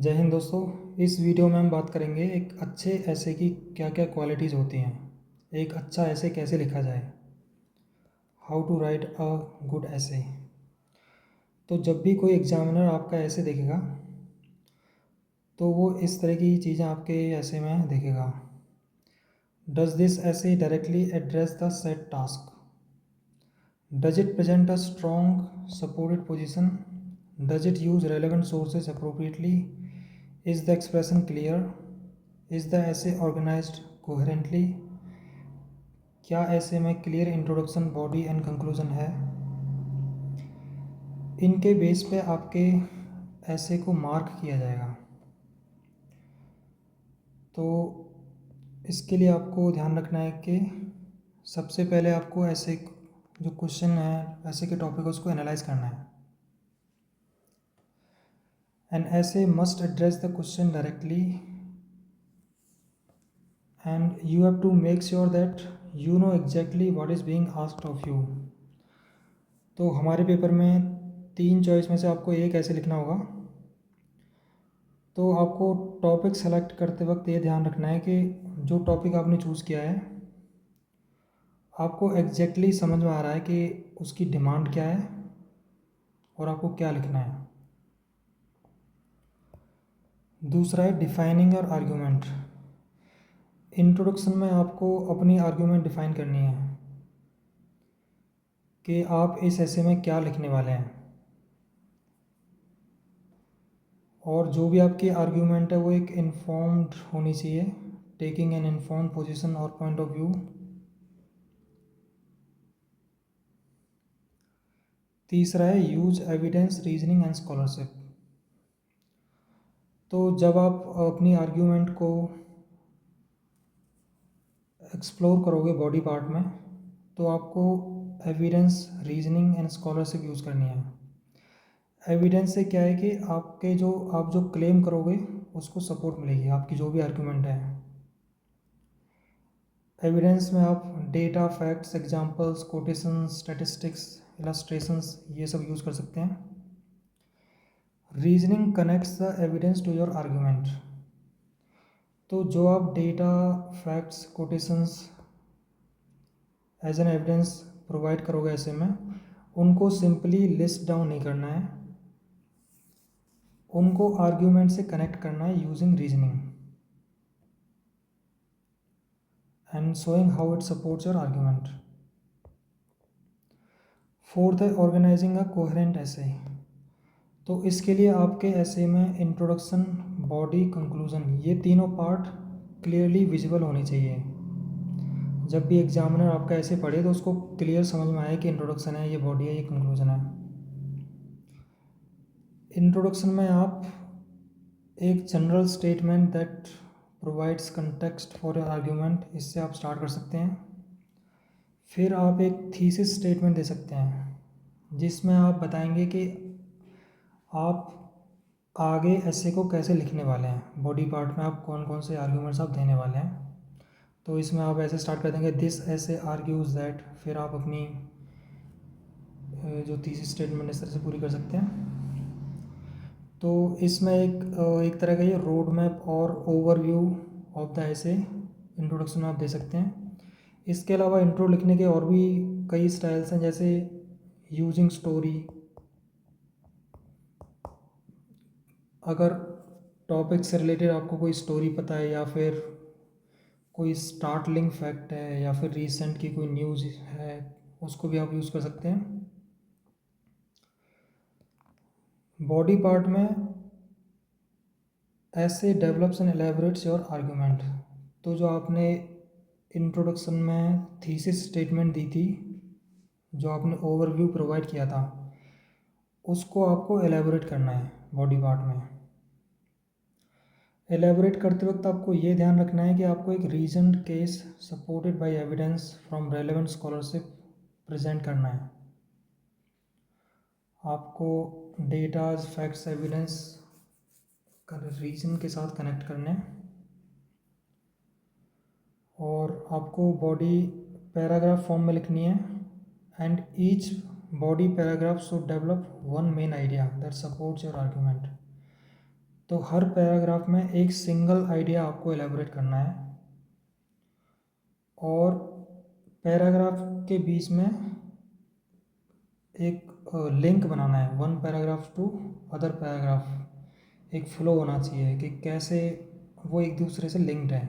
जय हिंद दोस्तों। इस वीडियो में हम बात करेंगे एक अच्छे ऐसे की क्या क्या क्वालिटीज़ होती हैं। एक अच्छा ऐसे कैसे लिखा जाए, how to write a good essay. तो जब भी कोई एग्जामिनर आपका ऐसे देखेगा तो वो इस तरह की चीज़ें आपके ऐसे में देखेगा। डज दिस ऐसे directly address the set task? Does it present a strong supported position? Does it use relevant sources appropriately? Is the expression clear? Is the ऐसे ऑर्गेनाइज्ड कोहेरेंटली? क्या ऐसे में clear introduction, body and conclusion है? इनके base पे आपके ऐसे को मार्क किया जाएगा। तो इसके लिए आपको ध्यान रखना है कि सबसे पहले आपको ऐसे जो क्वेश्चन है, ऐसे के टॉपिक है, उसको एनालाइज करना है। एन ऐसे must address the question directly and you have to make sure that you know exactly what is being asked of you। तो हमारे पेपर में 3 चॉइस में से आपको एक ऐसे लिखना होगा। तो आपको टॉपिक सेलेक्ट करते वक्त ये ध्यान रखना है कि जो टॉपिक आपने चूज़ किया है आपको एग्जैक्टली समझ में आ रहा है कि उसकी डिमांड क्या है और आपको क्या लिखना है। दूसरा है डिफाइनिंग और आर्ग्यूमेंट। इंट्रोडक्शन में आपको अपनी आर्ग्यूमेंट डिफाइन करनी है कि आप इस ऐसे में क्या लिखने वाले हैं, और जो भी आपकी आर्ग्यूमेंट है वो एक इन्फॉर्म्ड होनी चाहिए, टेकिंग एन इन्फॉर्म्ड पोजीशन और पॉइंट ऑफ व्यू। तीसरा है use evidence, reasoning and scholarship. तो जब आप अपनी आर्ग्यूमेंट को एक्सप्लोर करोगे बॉडी पार्ट में तो आपको evidence, reasoning and scholarship use करनी है। एविडेंस से क्या है कि आप जो क्लेम करोगे उसको सपोर्ट मिलेगी, आपकी जो भी आर्ग्यूमेंट है। एविडेंस में आप data, facts, examples, quotations, statistics, illustrations ये सब यूज़ कर सकते हैं। Reasoning connects the evidence to your argument. तो जो आप data, facts, quotations as an evidence provide करोगे ऐसे में, उनको सिंपली लिस्ट डाउन नहीं करना है, उनको आर्ग्यूमेंट से कनेक्ट करना है using reasoning and showing how it supports your argument. Fourth है ऑर्गेनाइजिंग अ कोहेरेंट ऐसे। तो इसके लिए आपके ऐसे में इंट्रोडक्शन, बॉडी, कंक्लूजन ये तीनों पार्ट क्लियरली विजिबल होने चाहिए। जब भी एग्जामिनर आपका ऐसे पढ़े तो उसको क्लियर समझ में आए कि इंट्रोडक्शन है, ये बॉडी है, ये कंक्लूजन है। इंट्रोडक्शन में आप एक general statement that provides context for your argument, इससे आप स्टार्ट कर सकते हैं। फिर आप एक थीसिस स्टेटमेंट दे सकते हैं जिसमें आप बताएंगे कि आप आगे ऐसे को कैसे लिखने वाले हैं, बॉडी पार्ट में आप कौन कौन से आर्ग्यूमेंट्स आप देने वाले हैं। तो इसमें आप ऐसे स्टार्ट कर देंगे दिस ऐसे आर्ग्यूज दैट, फिर आप अपनी जो थीसिस स्टेटमेंट इस तरह से पूरी कर सकते हैं। तो इसमें एक तरह का ये रोड मैप और ओवरव्यू ऑफ द ऐसे इंट्रोडक्शन आप दे सकते हैं। इसके अलावा इंट्रो लिखने के और भी कई स्टाइल्स हैं, जैसे यूजिंग स्टोरी। अगर टॉपिक से रिलेटेड आपको कोई स्टोरी पता है या फिर कोई स्टार्टलिंग फैक्ट है या फिर रिसेंट की कोई न्यूज़ है, उसको भी आप यूज़ कर सकते हैं। बॉडी पार्ट में ऐसे डेवलप्स एंड एलेबोरेट्स योर आर्ग्यूमेंट। तो जो आपने इंट्रोडक्शन में थीसिस स्टेटमेंट दी थी, जो आपने ओवरव्यू प्रोवाइड किया था, उसको आपको एलेबोरेट करना है बॉडी पार्ट में। एलेबोरेट करते वक्त आपको ये ध्यान रखना है कि आपको एक reason case supported by evidence from relevant scholarship present करना है। आपको डेटाज, फैक्ट्स, एविडेंस रीजन के साथ कनेक्ट करने हैं। और आपको बॉडी पैराग्राफ फॉर्म में लिखनी है and each body paragraph should develop one main idea that supports your argument. तो हर पैराग्राफ में एक सिंगल आइडिया आपको एलेबोरेट करना है और पैराग्राफ के बीच में एक लिंक बनाना है, one paragraph to other paragraph. एक फ्लो होना चाहिए कि कैसे वो एक दूसरे से लिंक्ड है।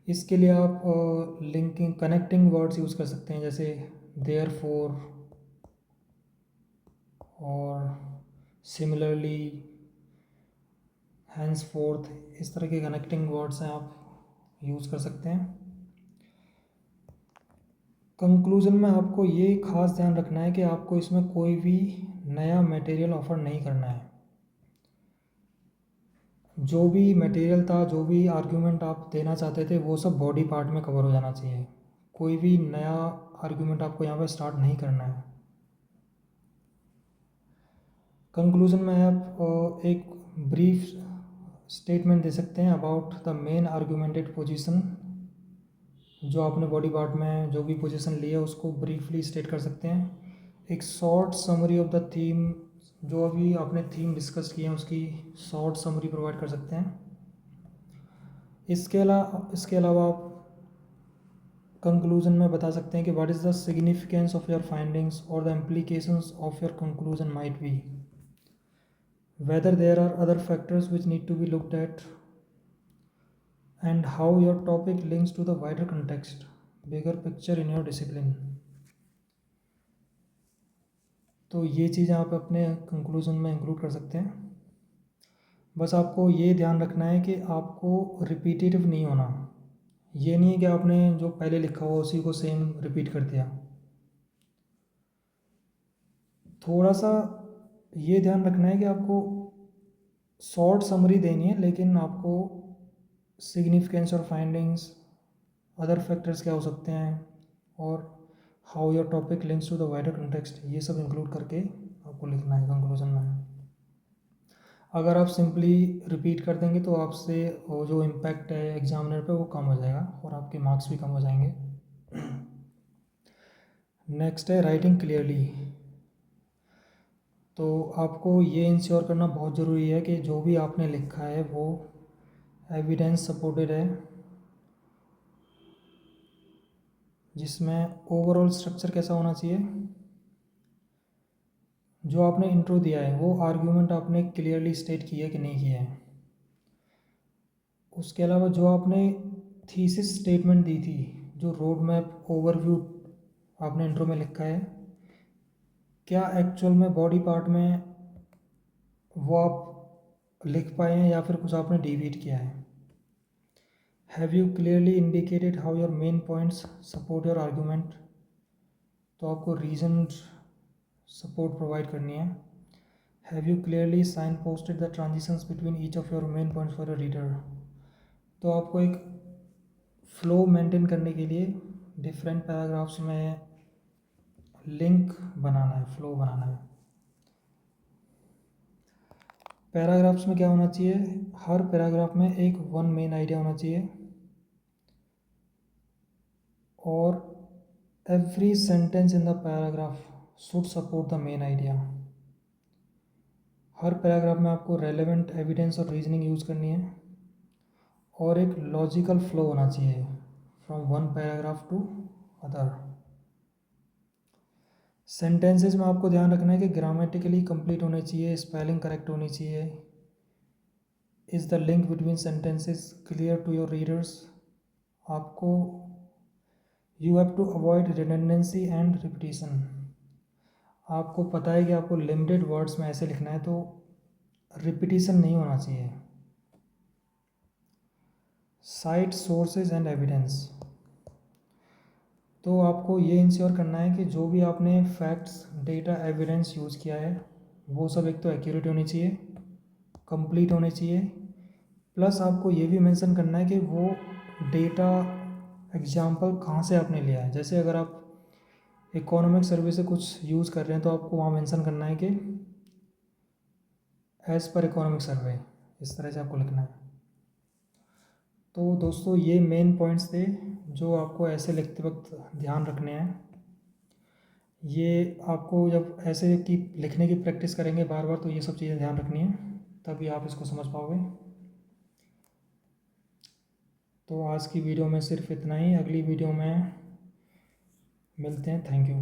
इसके लिए आप लिंकिंग कनेक्टिंग वर्ड्स यूज़ कर सकते हैं, जैसे देयर फोर और सिमिलरली, हैंस फोर्थ। इस तरह के कनेक्टिंग वर्ड्स हैं, आप यूज़ कर सकते हैं। कंक्लूज़न में आपको ये खास ध्यान रखना है कि आपको इसमें कोई भी नया मटेरियल ऑफ़र नहीं करना है। जो भी मटेरियल था, जो भी आर्ग्यूमेंट आप देना चाहते थे, वो सब बॉडी पार्ट में कवर हो जाना चाहिए। कोई भी नया आर्ग्यूमेंट आपको यहाँ पे स्टार्ट नहीं करना है। कंक्लूज़न में आप एक ब्रीफ स्टेटमेंट दे सकते हैं about the main augmented position. जो आपने बॉडी पार्ट में जो भी पोजीशन ली है उसको ब्रीफली स्टेट कर सकते हैं। एक short summary of the theme, जो अभी आपने थीम डिस्कस की है उसकी शॉर्ट समरी प्रोवाइड कर सकते हैं। इसके अलावा आप कंक्लूज़न में बता सकते हैं कि what is the significance of your findings और the implications of your conclusion might be, whether there are other factors which need to be looked at, and how your topic links to the wider context, bigger picture in your discipline। तो ये चीज़ें आप अपने conclusion में include कर सकते हैं। बस आपको ये ध्यान रखना है कि आपको रिपीटेटिव नहीं होना। ये नहीं है कि आपने जो पहले लिखा हुआ उसी को सेम रिपीट कर दिया। थोड़ा सा ये ध्यान रखना है कि आपको शॉर्ट समरी देनी है, लेकिन आपको सिग्निफिकेंस और फाइंडिंग्स, अदर फैक्टर्स क्या हो सकते हैं, और how your topic links to the wider context, ये सब इंक्लूड करके आपको लिखना है कंक्लूजन में। अगर आप सिंपली रिपीट कर देंगे तो आपसे वो जो इम्पैक्ट है एग्जामिनर पे वो कम हो जाएगा और आपके मार्क्स भी कम हो जाएंगे। नेक्स्ट है राइटिंग क्लियरली। तो आपको ये इंश्योर करना बहुत ज़रूरी है कि जो भी आपने लिखा है वो एविडेंस सपोर्टेड है, जिसमें ओवरऑल स्ट्रक्चर कैसा होना चाहिए। जो आपने इंट्रो दिया है वो आर्ग्यूमेंट आपने क्लियरली स्टेट किया है कि नहीं किया है। उसके अलावा जो आपने थीसिस स्टेटमेंट दी थी, जो रोड मैप ओवरव्यू आपने इंट्रो में लिखा है, क्या एक्चुअल में बॉडी पार्ट में वो आप लिख पाए हैं या फिर कुछ आपने डिवीट किया है। Have you clearly indicated how your main points support your argument. तो आपको रीजन सपोर्ट प्रोवाइड करनी है। Have you clearly signposted the transitions between each of your main points for your reader. तो आपको एक फ्लो मेंटेन करने के लिए डिफरेंट पैराग्राफ्स में लिंक बनाना है, फ्लो बनाना है। पैराग्राफ्स में क्या होना चाहिए, हर पैराग्राफ में एक वन मेन आइडिया होना चाहिए और every sentence in the paragraph should support the main idea. हर पैराग्राफ में आपको रेलेवेंट एविडेंस और रीजनिंग यूज़ करनी है और एक लॉजिकल फ्लो होना चाहिए from one paragraph to other. Sentences में आपको ध्यान रखना है कि ग्रामेटिकली कंप्लीट होने चाहिए, स्पेलिंग करेक्ट होनी चाहिए। Is the link between sentences clear to your readers. आपको you have to avoid redundancy and repetition. आपको पता है कि आपको लिमिटेड वर्ड्स में ऐसे लिखना है तो रिपीटिशन नहीं होना चाहिए। Site sources and evidence. तो आपको ये इंश्योर करना है कि जो भी आपने फैक्ट्स, डेटा, एविडेंस यूज़ किया है वो सब एक तो एक्यूरेट होनी चाहिए, कंप्लीट होने चाहिए, प्लस आपको ये भी मेंशन करना है कि वो डेटा एग्जाम्पल कहाँ से आपने लिया है। जैसे अगर आप इकोनॉमिक सर्वे से कुछ यूज़ कर रहे हैं तो आपको वहाँ मेंशन करना है कि एज़ पर इकोनॉमिक सर्वे, इस तरह से आपको लिखना है। तो दोस्तों ये मेन पॉइंट्स थे जो आपको ऐसे लिखते वक्त ध्यान रखने हैं। ये आपको जब ऐसे की लिखने की प्रैक्टिस करेंगे बार बार, तो ये सब चीज़ें ध्यान रखनी है, तभी आप इसको समझ पाओगे। तो आज की वीडियो में सिर्फ इतना ही, अगली वीडियो में मिलते हैं। Thank you.